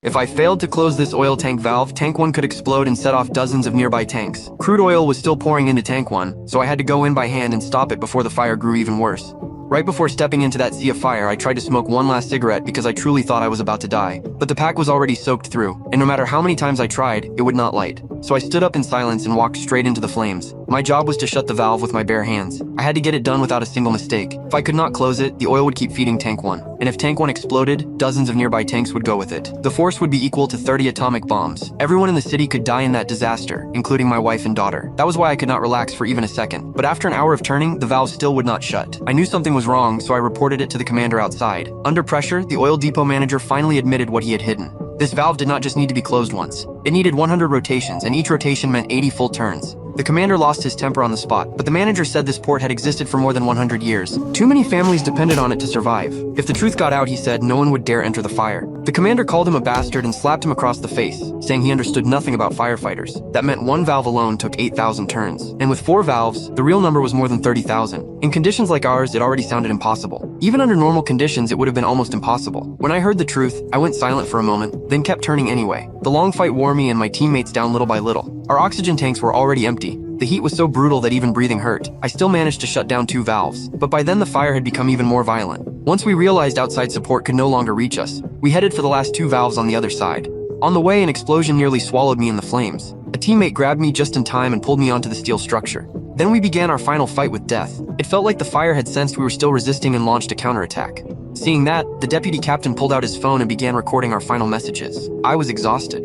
If I failed to close this oil tank valve, Tank 1 could explode and set off dozens of nearby tanks. Crude oil was still pouring into Tank 1, so I had to go in by hand and stop it before the fire grew even worse. Right before stepping into that sea of fire, I tried to smoke one last cigarette because I truly thought I was about to die. But the pack was already soaked through, and no matter how many times I tried, it would not light. So I stood up in silence and walked straight into the flames. My job was to shut the valve with my bare hands. I had to get it done without a single mistake. If I could not close it, the oil would keep feeding Tank 1. And if Tank 1 exploded, dozens of nearby tanks would go with it. The force would be equal to 30 atomic bombs. Everyone in the city could die in that disaster, including my wife and daughter. That was why I could not relax for even a second. But after an hour of turning, the valve still would not shut. I knew something was wrong, so I reported it to the commander outside. Under pressure, the oil depot manager finally admitted what he had hidden. This valve did not just need to be closed once. It needed 100 rotations, and each rotation meant 80 full turns. The commander lost his temper on the spot, but the manager said this port had existed for more than 100 years. Too many families depended on it to survive. If the truth got out, he said, no one would dare enter the fire. The commander called him a bastard and slapped him across the face, saying he understood nothing about firefighters. That meant one valve alone took 8,000 turns. And with 4 valves, the real number was more than 30,000. In conditions like ours, it already sounded impossible. Even under normal conditions, it would have been almost impossible. When I heard the truth, I went silent for a moment, then kept turning anyway. The long fight wore me and my teammates down little by little. Our oxygen tanks were already empty. The heat was so brutal that even breathing hurt. I still managed to shut down 2 valves, but by then the fire had become even more violent. Once we realized outside support could no longer reach us, we headed for the last 2 valves on the other side. On the way, an explosion nearly swallowed me in the flames. A teammate grabbed me just in time and pulled me onto the steel structure. Then we began our final fight with death. It felt like the fire had sensed we were still resisting and launched a counterattack. Seeing that, the deputy captain pulled out his phone and began recording our final messages. I was exhausted.